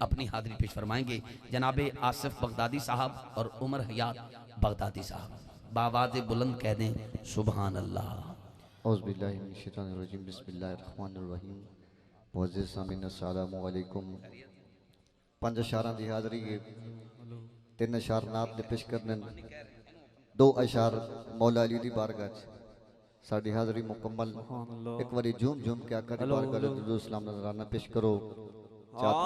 अपनी हाजिरी पेश फरमाएंगे जनाबे आसिफ बगदादी साहब और उमर हयात बगदादी साहब। बावाज़ बुलंद कह दें सुभान अल्लाह। औज़ुबिल्लाहि मिनश्शैतानिर्रजीम बिस्मिल्लाहिर्रहमानिर्रहीम। मुअज़्ज़िज़ सामीन अस्सलामु अलैकुम। पंज अशारां दी हाज़री है, 3 अशार नात दे पेश करने, 2 अशार मौला अली दी बारगाह च साडी हाज़री मुकम्मल। एक बारी झूम झूम के आका दी बारगाह च दुरूद सलाम नज़राना पेश करो। चाक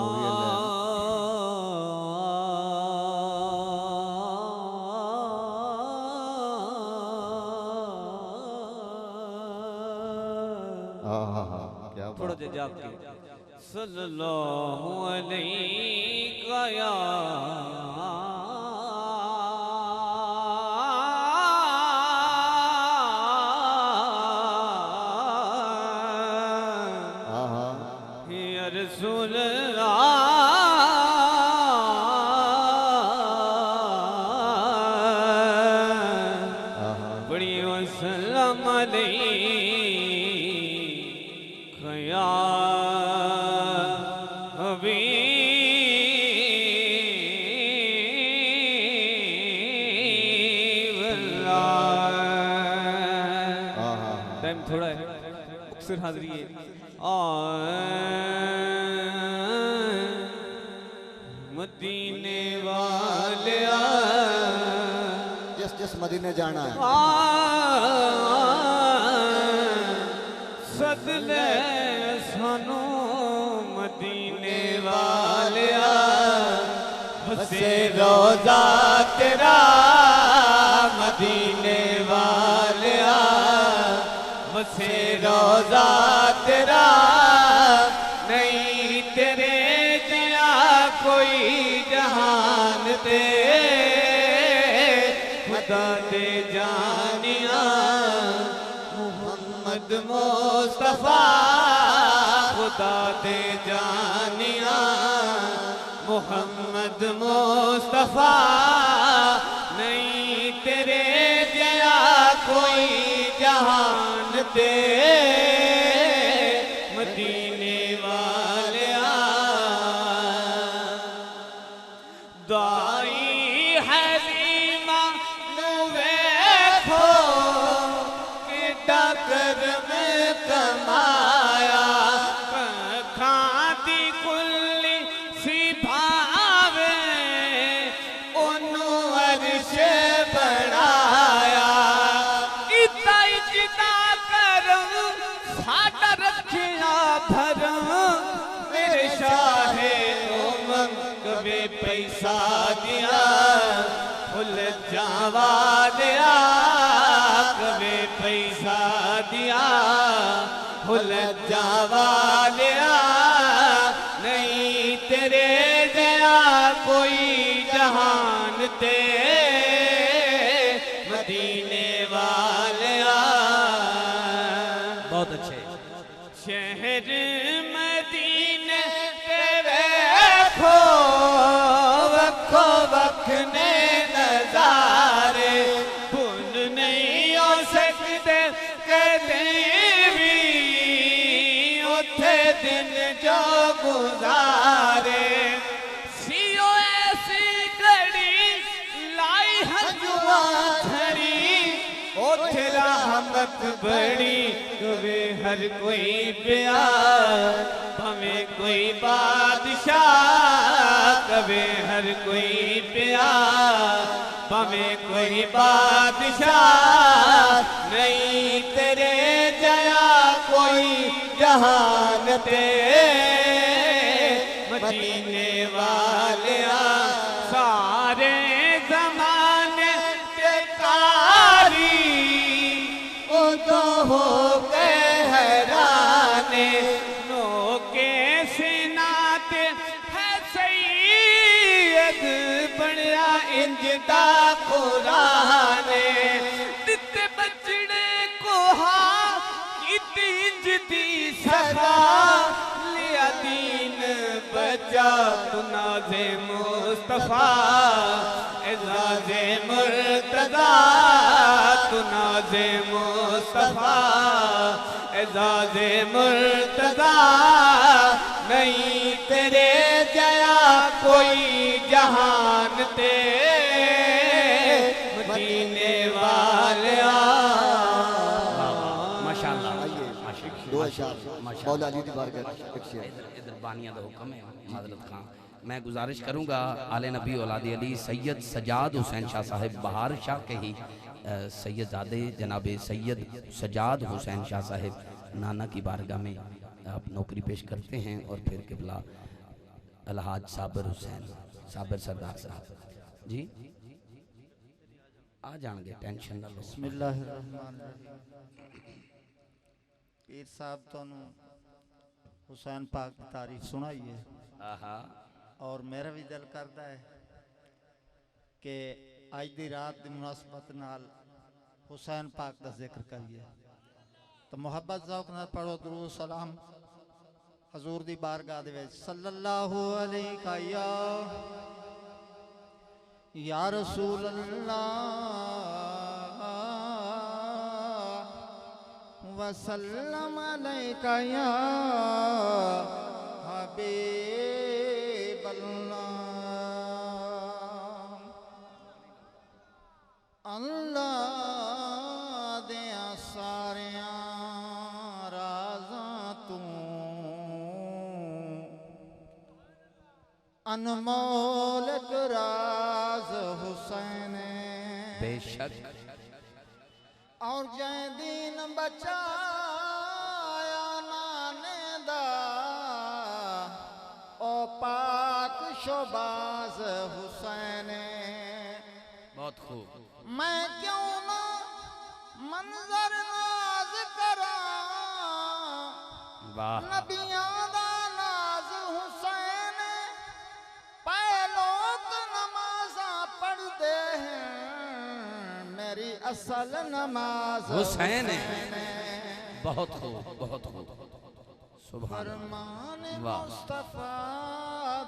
क्या थोड़ा जा जाग के सल्लल्लाहु अलैहि या रसूल बड़ी वसल्लम अलैका या हबीब अल्लाह। टाइम थोड़ा है, अक्सर हाजिरी है। मदीने वाले जिस जिस मदीने जाना है सदले सानू मदीने वाले बसे रोजा तेरा मदीने वाले बसे रोजा तेरा नहीं तेरे जया कोई जहान दे खुदा दे जानिया मोहम्मद मुस्तफा खुदा दे जानिया मोहम्मद मुस्तफा नहीं तेरे जया कोई जहान दे मदीने वाले दाई हलीमा वेखो कि डकर में कमाया खाती कुल्ली सी भावे ओनू अर्श बनाया इतना इतना करम साडा रखिया भरम मेरे शाहे कभी पैसा दिया फुल जावा दिया कभी पैसा दिया फुल जावा दिया नहीं तेरे जया कोई जहान ते मदीने वाले बहुत अच्छे शहर मदीने वखो वखने नजारे भूल नहीं हो सकते कहते भी उथे दिन जो गुजारे सीओ ऐसी घड़ी लाई हजुआ झड़ी उथे रहमत बड़ी कभी हर कोई प्यार हमें कोई बादशाह कभी हर कोई प्यार हमें कोई बादशाह नहीं तेरे जया कोई जहान ते मदीने वाले सारे जमाने के कारी वो तो हो गए हैराने के सिनाते है सैयद बढ़िया इंजदा कुराने दिते बचड़े को हाँ इतनी इंजदी सदा लिया दीन बचा तुनाजे मुस्तफा एजाजे मुर्तदा तुनाजे मुस्तफा एजाजे मुर्तदा नहीं तेरे जया कोई जहान ते मदीने वालिया। माशाअल्लाह दो अशार मौला अली दी बारगाह एक शेर। इधर बानिया का हुक्म है हजरत खान। मैं गुजारिश करूंगा आले नबी औलाद अली सैयद सजाद हुसैन शाह साहिब बहार शाह के ही सैयदजादे जनाब सैयद सजाद हुसैन शाह साहिब नाना की बारगाह में आप नौकरी पेश करते हैं और फिर किबला अलहाज साबिर हुसैन साबिर सरदार साहब जी आ जाएंगे, टेंशन ना लो। बिस्मिल्लाहिर्रहमानिर्रहीम। पीर साहब तुहानू हुसैन पाक की तारीफ सुनाई है आहा और मेरा भी दिल करता है कि अज दी रात की मुनासबत नाल हुसैन पाक का जिक्र करिए। तो मुहब्बत ज़ौक़ नाल पढ़ो दुरूद सलाम हजूर दी बारगाह दे विच सल्लल्लाहु अलैहि या रसूल अल्लाह वसल्लम अलैका या हबीब अल्लाह। अल्लाह दिया सारिया राज़ा तू अनमोल एक राज हुसैन बेशक और जय दीन बचाया नाने दा ओ पाक शोबाज हुसैन। बहुत खूब। मैं क्यों ना मंजर नाज करा वाह नबियां दा नाज हुसैन। पाए लोग नमाजा पढ़ते हैं मेरी असल नमाज हुसैन है। बहुत खूब बहुत खूब सुभान फरमान वाह मुस्तफा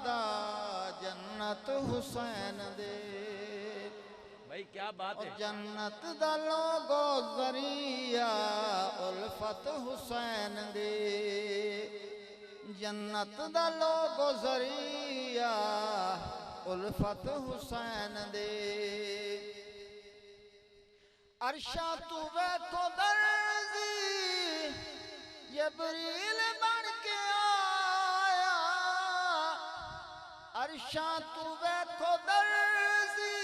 दा जन्नत हुसैन दे भाई क्या बात और जन्नत दा लोगो जरिया उल्फत हुसैन दे। जन्नत दा लोगो जरिया उल्फत हुसैन दे। अरशा तू बैठो दर्जी जबरील बन के आया। अरशा तू बैठो दर्जी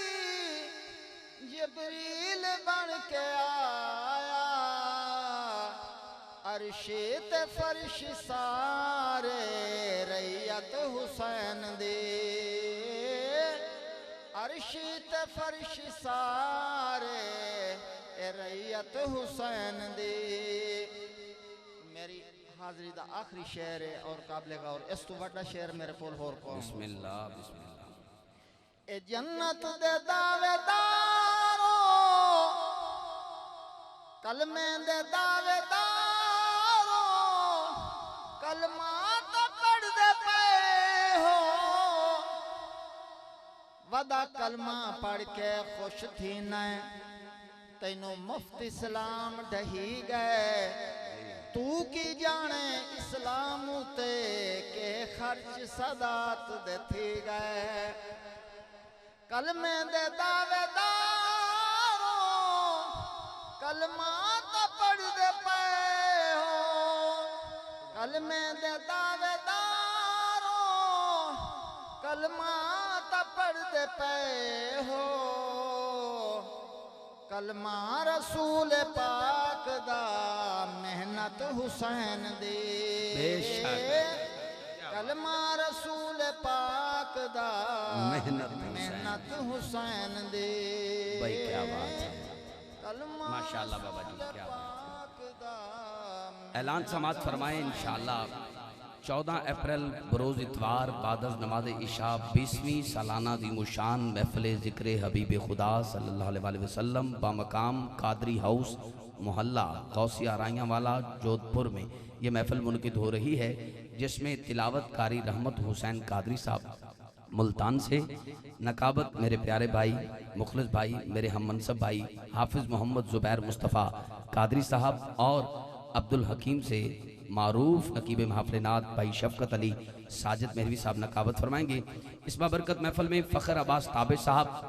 जबरील बन के आया। अरशे ते फर्श सारे रैयत हुसैन दे। अरशी ते फर्श सारे रैयत हुसैन दे। मेरी हाजरी दा आखिरी शेर है और काबिल गौर इस तो बड़ा शेर मेरे कोल होर को बिस्मिल्लाह बिस्मिल्लाह। ए जन्नत दे दावेदारो कलमे दे दावेदारो कलमा तो पढ़ दे पे हो। वदा कलमा पढ़ के खुश थी न तैनू मुफ्त इस्लाम ढही गए। तू की जाने इस्लाम ते के खर्च सदात दे थी गए। कलमे दे दावेदारो कलमा तो पढ़ दे पे हो। कलमे दे दावेदारो कलमा तो पढ़ दे पे हो। कलमा रसूल पाक दा मेहनत हुसैन दे। बेशक कलमा रसूल पाक दा मेहनत हुसैन दे। भाई क्या बात है कलमा माशाअल्लाह बाबा जी क्या बात पाक दा है। ऐलान समात फरमाएं इंशाअल्लाह 14 अप्रैल बरोज़ इतवार बादज नमाज इशा 20वीं सालाना दीमुशान महफिल ज़िक्र हबीब खुदा सल्लल्लाहु अलैहि वसल्लम बामकाम कादरी हाउस मोहल्ला गौसिया राइयाँ वाला जोधपुर में ये महफिल मुनक़िद हो रही है, जिसमें तिलावत कारी रहमत हुसैन कादरी साहब मुल्तान से, नकाबत मेरे प्यारे भाई मुखलिस भाई मेरे हम मनसब भाई हाफिज़ मोहम्मद ज़ुबैर मुस्तफ़ा कादरी साहब और अब्दुल हकीम से मारूफ नकीब महफिल नात भाई शफकत अली साजिद मेहरवी साहब नकाबत फरमाएंगे। इस बाबरकत महफल में फ़खर अब्बास ताबे साहब